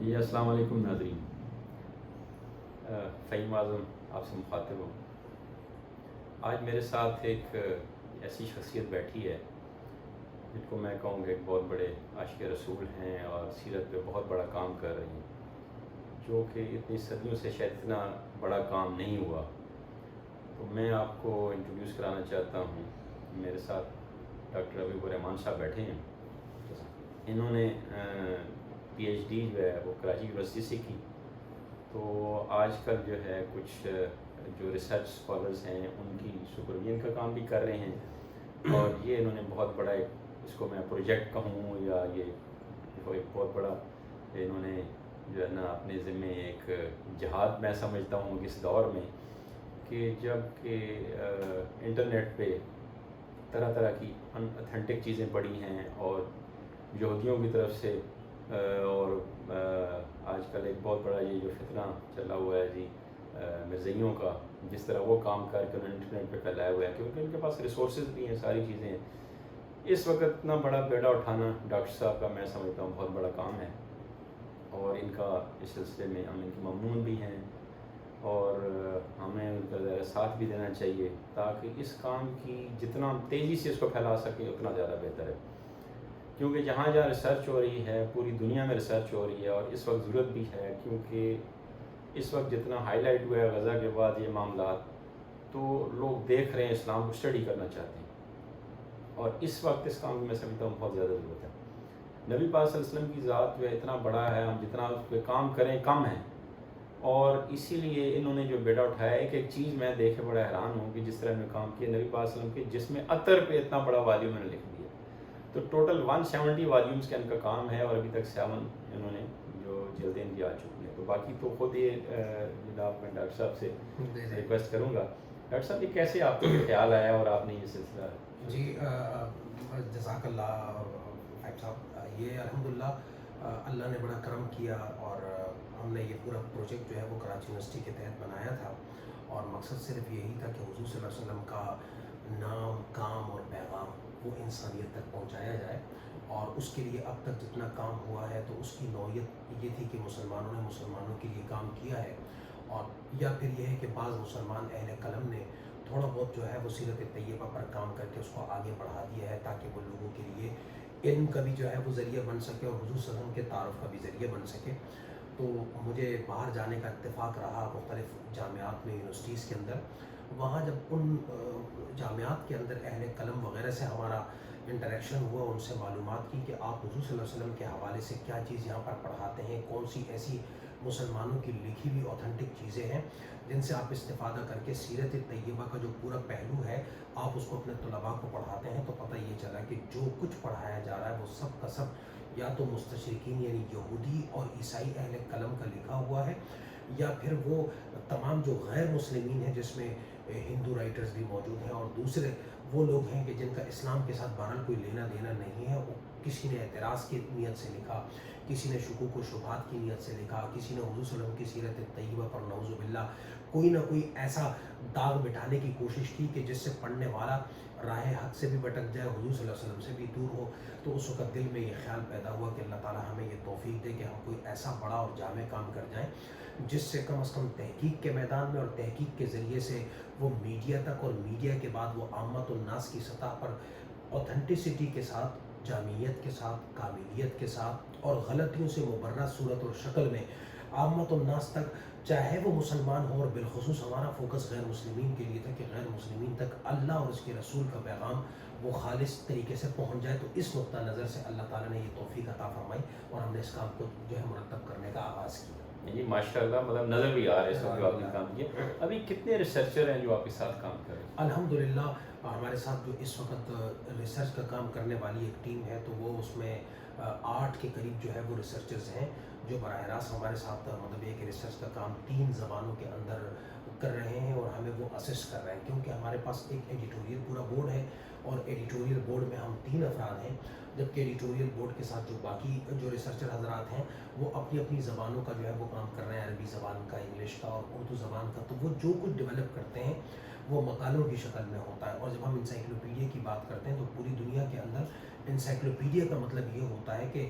جی السلام علیکم ناظرین، فہیم اعظم آپ سے مخاطب ہوں۔ آج میرے ساتھ ایک ایسی شخصیت بیٹھی ہے جن کو میں کہوں گا ایک بہت بڑے عاشق رسول ہیں اور سیرت پہ بہت بڑا کام کر رہی ہیں، جو کہ اتنی صدیوں سے شاید اتنا بڑا کام نہیں ہوا۔ تو میں آپ کو انٹروڈیوس کرانا چاہتا ہوں۔ میرے ساتھ ڈاکٹر حبیب الرحمان صاحب بیٹھے ہیں۔ انہوں نے پی ایچ ڈی جو ہے وہ کراچی یونیورسٹی سے کی، تو آج کل جو ہے کچھ جو ریسرچ اسکالرز ہیں ان کی سپرویژن کا کام بھی کر رہے ہیں، اور یہ انہوں نے بہت بڑا ایک، اس کو میں پروجیکٹ کہوں یا یہ ایک بہت بڑا انہوں نے جو ہے نا اپنے ذمے ایک جہاد میں سمجھتا ہوں اس دور میں، کہ جب کہ انٹرنیٹ پہ طرح طرح کی ان اتھینٹک چیزیں پڑی ہیں، اور یہودیوں کی طرف سے اور آج کل ایک بہت بڑا یہ جو فتنہ چلا ہوا ہے جی مرزائیوں کا، جس طرح وہ کام کر کے انہوں نے انٹرنیٹ پہ پھیلایا ہوا ہے، کیونکہ ان کے پاس ریسورسز بھی ہیں، ساری چیزیں ہیں۔ اس وقت اتنا بڑا بیڑا اٹھانا ڈاکٹر صاحب کا میں سمجھتا ہوں بہت بڑا کام ہے، اور ان کا اس سلسلے میں ہم ان کی ممنون بھی ہیں، اور ہمیں ان کا ذرا ساتھ بھی دینا چاہیے تاکہ اس کام کی جتنا تیزی سے اس کو پھیلا سکیں اتنا زیادہ بہتر ہے، کیونکہ جہاں جہاں ریسرچ ہو رہی ہے پوری دنیا میں ریسرچ ہو رہی ہے، اور اس وقت ضرورت بھی ہے، کیونکہ اس وقت جتنا ہائی لائٹ ہوا ہے غزہ کے بعد یہ معاملات، تو لوگ دیکھ رہے ہیں، اسلام کو اسٹڈی کرنا چاہتے ہیں، اور اس وقت اس کام کی میں سمجھتا ہوں بہت زیادہ ضرورت ہے۔ نبی پاک صلی اللہ علیہ وسلم کی ذات جو ہے اتنا بڑا ہے، ہم جتنا اس پہ کام کریں کم ہے، اور اسی لیے انہوں نے جو بیڑا اٹھایا ہے، ایک چیز میں دیکھے بڑا حیران ہوں کہ جس طرح انہوں نے کام کیا، نبی پاک صلی اللہ علیہ وسلم کے جسم عطر پہ اتنا بڑا والیوم انہوں نے لکھ دیا، تو ٹوٹل 170 والیومز کا ان کا کام ہے، اور ابھی تک 7 انہوں نے جو جلدیں ان کی آ چکی ہیں۔ تو باقی تو خود یہ جناب میں ڈاکٹر صاحب سے ریکویسٹ کروں گا، ڈاکٹر صاحب یہ کیسے آپ کو یہ خیال آیا اور آپ نے یہ سلسلہ؟ جی جزاک اللہ فیب صاحب، یہ الحمدللہ اللہ نے بڑا کرم کیا، اور ہم نے یہ پورا پروجیکٹ جو ہے وہ کراچی یونیورسٹی کے تحت بنایا تھا، اور مقصد صرف یہی تھا کہ حضور صلی اللہ علیہ وسلم کا نام، کام اور پیغام وہ انسانیت تک پہنچایا جائے، اور اس کے لیے اب تک جتنا کام ہوا ہے تو اس کی نوعیت یہ تھی کہ مسلمانوں نے مسلمانوں کے لیے کام کیا ہے، اور یا پھر یہ ہے کہ بعض مسلمان اہل قلم نے تھوڑا بہت جو ہے وہ سیرت طیبہ پر کام کر کے اس کو آگے بڑھا دیا ہے، تاکہ وہ لوگوں کے لیے علم کا بھی جو ہے وہ ذریعہ بن سکے، اور حضور صلی اللہ علیہ وسلم کے تعارف کا بھی ذریعہ بن سکے۔ تو مجھے باہر جانے کا اتفاق رہا مختلف جامعات میں، یونیورسٹیز کے اندر، وہاں جب ان جامعات کے اندر اہل قلم وغیرہ سے ہمارا انٹریکشن ہوا، ان سے معلومات کی کہ آپ حضور صلی اللہ علیہ وسلم کے حوالے سے کیا چیز یہاں پر پڑھاتے ہیں، کون سی ایسی مسلمانوں کی لکھی ہوئی اوتھینٹک چیزیں ہیں جن سے آپ استفادہ کر کے سیرت طیبہ کا جو پورا پہلو ہے آپ اس کو اپنے طلباء کو پڑھاتے ہیں، تو پتہ یہ چلا کہ جو کچھ پڑھایا جا رہا ہے وہ سب کا سب یا تو مستشرقین یعنی یہودی اور عیسائی اہل قلم کا لکھا ہوا ہے، یا پھر وہ تمام جو غیر مسلمین ہیں جس میں ہندو رائٹرز بھی موجود ہیں، اور دوسرے وہ لوگ ہیں کہ جن کا اسلام کے ساتھ بہرحال کوئی لینا دینا نہیں ہے، وہ کسی نے اعتراض کی نیت سے لکھا، کسی نے شکوک و شبہات کی نیت سے لکھا، کسی نے حضور صلی اللہ علیہ وسلم کی سیرت طیبہ پر نعوذ باللہ کوئی نہ کوئی ایسا داغ بٹھانے کی کوشش کی کہ جس سے پڑھنے والا راہ حق سے بھی بھٹک جائے، حضور صلی اللہ علیہ وسلم سے بھی دور ہو۔ تو اس وقت دل میں یہ خیال پیدا ہوا کہ اللہ تعالیٰ ہمیں یہ توفیق دے کہ ہم کوئی ایسا بڑا اور جامع کام کر جائیں جس سے کم از کم تحقیق کے میدان میں اور تحقیق کے ذریعے سے وہ میڈیا تک، اور میڈیا کے بعد وہ عامت الناس کی سطح پر اوتھینٹسٹی کے ساتھ، جامعیت کے ساتھ، کاملیت کے ساتھ، اور غلطیوں سے مبرہ صورت اور شکل میں عامت الناس تک، چاہے وہ مسلمان ہو، اور بالخصوص ہمارا فوکس غیر مسلمین کے لیے تھا کہ غیر مسلمین تک اللہ اور اس کے رسول کا پیغام وہ خالص طریقے سے پہنچ جائے۔ تو اس نقطہ نظر سے اللہ تعالیٰ نے یہ توفیق عطا فرمائی، اور ہم نے اس کام کو جو ہے مرتب کرنے کا آغاز کیا۔ جی ماشاء اللہ، مطلب نظر بھی آ رہا ہے اس وقت جو آپ نے کام کیا۔ ابھی کتنے ریسرچر ہیں جو آپ کے ساتھ کام کر رہے ہیں؟ الحمدللہ ہمارے ساتھ جو اس وقت ریسرچ کا کام کرنے والی ایک ٹیم ہے، تو وہ اس میں 8 کے قریب جو ہے وہ ریسرچرز ہیں جو براہ راست ہمارے ساتھ مطلب ایک ریسرچ کا کام 3 زبانوں کے اندر کر رہے ہیں، اور ہمیں وہ اسسٹ کر رہے ہیں، کیونکہ ہمارے پاس ایک ایڈیٹوریل پورا بورڈ ہے، اور ایڈیٹوریل بورڈ میں ہم 3 افراد ہیں، جبکہ ایڈیٹوریل بورڈ کے ساتھ جو باقی جو ریسرچر حضرات ہیں وہ اپنی اپنی زبانوں کا جو ہے وہ کام کر رہے ہیں، عربی زبان کا، انگلش کا اور اردو زبان کا۔ تو وہ جو کچھ ڈیولپ کرتے ہیں وہ مقالوں کی شکل میں ہوتا ہے، اور جب ہم انسائکلوپیڈیا کی بات کرتے ہیں تو پوری دنیا کے اندر انسائکلوپیڈیا کا مطلب یہ ہوتا ہے کہ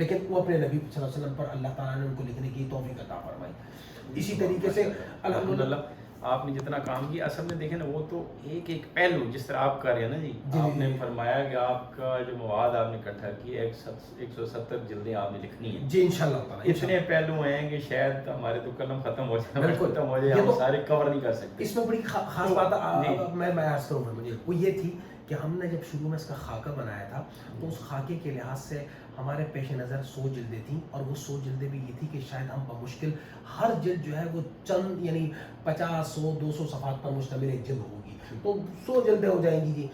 لیکن وہ اپنے نبی صلی اللہ علیہ وسلم پر اللہ تعالیٰ نے ان کو لکھنے کی توفیق عطا فرمائی۔ اسی طریقے سے الحمدللہ آپ نے جتنا کام کیا اصل میں دیکھیں نا وہ تو ایک ایک پہلو جس طرح آپ کر رہے ہیں نا جی، آپ نے فرمایا کہ آپ کا جو مواد آپ نے اکٹھا کیا 170 جلدیں آپ نے لکھنی ہیں جی انشاءاللہ تعالیٰ، اتنے پہلو ہیں کہ شاید ہمارے تو قلم ختم ہو جائے ہم سارے کور نہیں کر سکتے۔ اس میں بڑی خاص بات میں عرض کروں مجھے وہ یہ تھی کہ ہم نے جب شروع میں اس کا خاکہ بنایا تھا تو اس خاکے کے لحاظ سے ہمارے پیش نظر 100 جلدیں تھیں، اور وہ 100 جلدیں بھی یہ تھی کہ شاید ہم بمشکل ہر جلد جو ہے وہ چند یعنی 50 100 200 صفحات پر مشتمل ایک جلد ہوگی، تو 100 جلدیں ہو جائیں گی جی۔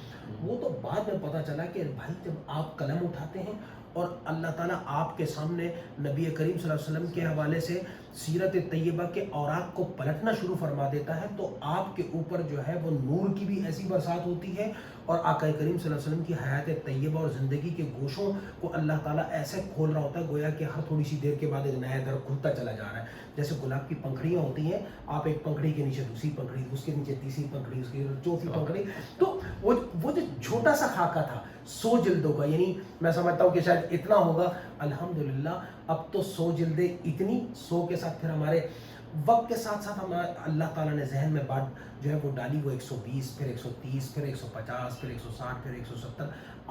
وہ تو بعد میں پتہ چلا کہ بھائی جب آپ قلم اٹھاتے ہیں اور اللہ تعالیٰ آپ کے سامنے نبی کریم صلی اللہ علیہ وسلم کے حوالے سے سیرت طیبہ کے اوراق کو پلٹنا شروع فرما دیتا ہے تو آپ کے اوپر جو ہے وہ نور کی بھی ایسی برسات ہوتی ہے، اور آقا کریم صلی اللہ علیہ وسلم کی حیات طیبہ اور زندگی کے گوشوں کو اللہ تعالیٰ ایسے کھول رہا ہوتا ہے گویا کہ ہر تھوڑی سی دیر کے بعد ایک نیا در کھلتا چلا جا رہا ہے۔ جیسے گلاب کی پنکھڑیاں ہوتی ہیں، آپ ایک پنکھڑی کے نیچے دوسری پنکھڑی، اس کے نیچے تیسری پنکھڑی، اس کے چوتھی پنکھڑی، تو وہ جو چھوٹا سا خاکہ تھا 100 جلدوں کا، یعنی میں سمجھتا ہوں کہ شاید اتنا ہوگا، الحمدللہ اب تو 100 جلدیں اتنی 100 کے ساتھ پھر ہمارے وقت کے ساتھ ساتھ ہمارے اللہ تعالیٰ نے ذہن میں بات جو ہے وہ ڈالی، وہ 120 پھر 130 پھر 150 پھر 160 پھر 170،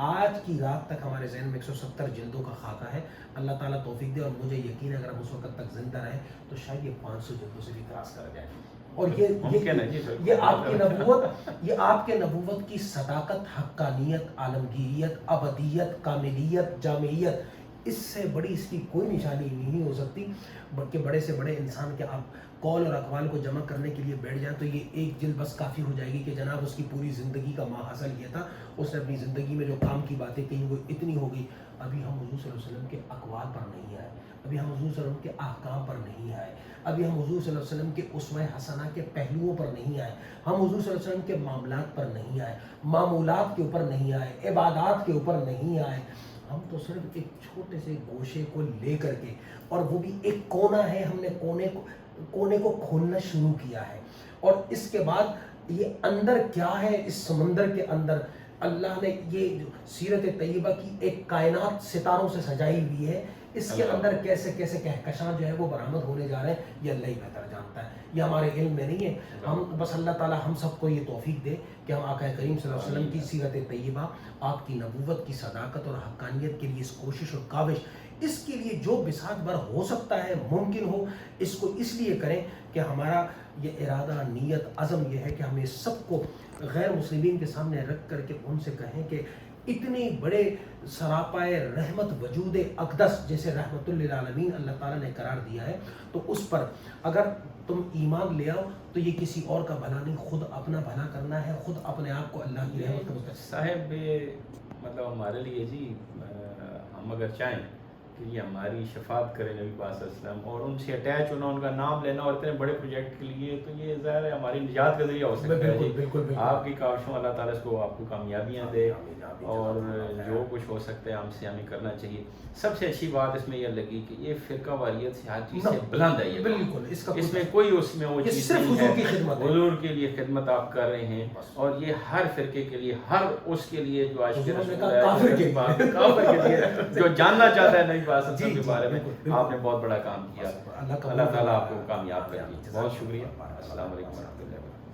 آج کی رات تک ہمارے ذہن میں 170 جلدوں کا خاکہ ہے۔ اللہ تعالیٰ توفیق دے، اور مجھے یقین ہے اگر ہم اس وقت تک زندہ رہیں تو شاید یہ 500 جلدوں سے بھی کراس کر جائے، اور یہ آپ کے نبوت کی صداقت، حقانیت، عالمگیریت، ابدیت، کاملیت، جامعیت، اس سے بڑی اس کی کوئی نشانی نہیں ہو سکتی، بلکہ بڑے سے بڑے انسان کے آپ قول اور اقوال کو جمع کرنے کے لیے بیٹھ جائیں تو یہ ایک جلد بس کافی ہو جائے گی کہ جناب اس کی پوری زندگی کا ماحصل یہ تھا، اس نے اپنی زندگی میں جو کام کی باتیں کہیں وہ اتنی ہو گئی۔ ابھی ہم حضور صلی اللہ علیہ وسلم کے اقوال پر نہیں آئے، ابھی ہم حضور صلی اللہ علیہ وسلم کے احکام پر نہیں آئے، ابھی ہم حضور صلی اللہ علیہ وسلم کے اسوہ حسنہ کے پہلوؤں پر نہیں آئے، ہم حضور صلی اللہ علیہ وسلم کے معاملات پر نہیں آئے، معمولات کے اوپر نہیں آئے، عبادات کے اوپر نہیں آئے، ہم تو صرف ایک چھوٹے سے گوشے کو لے کر کے، اور وہ بھی ایک کونا ہے، ہم نے کونے کو کھولنا شروع کیا ہے، اور اس کے بعد یہ اندر کیا ہے، اس سمندر کے اندر اللہ نے یہ جو سیرت طیبہ کی ایک کائنات ستاروں سے سجائی ہوئی ہے، اس کے اندر کیسے کیسے کہکشاں جو ہے وہ برآمد ہونے جا رہے ہیں، یہ اللہ ہی بہتر جانتا ہے، یہ ہمارے علم میں نہیں ہے۔ ہم بس اللہ تعالیٰ ہم سب کو یہ توفیق دے کہ ہم آقا کریم صلی اللہ علیہ وسلم کی سیرت طیبہ، آپ کی نبوت کی صداقت اور حقانیت کے لیے اس کوشش اور کاوش، اس کے لیے جو بساط بھر ہو سکتا ہے، ممکن ہو، اس کو اس لیے کریں کہ ہمارا یہ ارادہ، نیت، عزم یہ ہے کہ ہم اس سب کو غیر مسلمین کے سامنے رکھ کر کے ان سے کہیں کہ اتنے بڑے سراپائے رحمت وجود اقدس جیسے رحمت للعالمین اللہ تعالیٰ نے قرار دیا ہے، تو اس پر اگر تم ایمان لے آؤ تو یہ کسی اور کا بھلا نہیں، خود اپنا بھلا کرنا ہے، خود اپنے آپ کو اللہ کی رحمت کا مستحق صاحب، مطلب ہمارے لیے جی ہم اگر چاہیں کہ یہ ہماری شفاعت کرے نبی پاک صلی اللہ علیہ وسلم اور ان سے اٹیچ ہونا، ان کا نام لینا اور اتنے بڑے پروجیکٹ کے لیے، تو یہ ظاہر ہے ہماری نجات کا ذریعہ ہو سکتا ہے جی۔ آپ کی کاوشوں اللہ تعالیٰ اس کو آپ کو کامیابیاں دے، اور جو کچھ ہو سکتا ہے ہم سے ہمیں کرنا چاہیے۔ سب سے اچھی بات اس میں یہ لگی کہ یہ فرقہ واریت سے ہر چیز سے بلند ہے، یہ بالکل اس میں کوئی اس میں وہ چیز نہیں ہے، حضور کے لیے خدمت آپ کر رہے ہیں، اور یہ ہر فرقے کے لیے، ہر اس کے لیے جو عاشق رسول ہے، کافر کے لیے جو جاننا چاہتا ہے نبی پاک صلی اللہ علیہ وسلم کے بارے میں، آپ نے بہت بڑا کام کیا۔ اللہ تعالیٰ آپ کو کامیاب کرے۔ بہت شکریہ۔ السلام علیکم ورحمۃ اللہ۔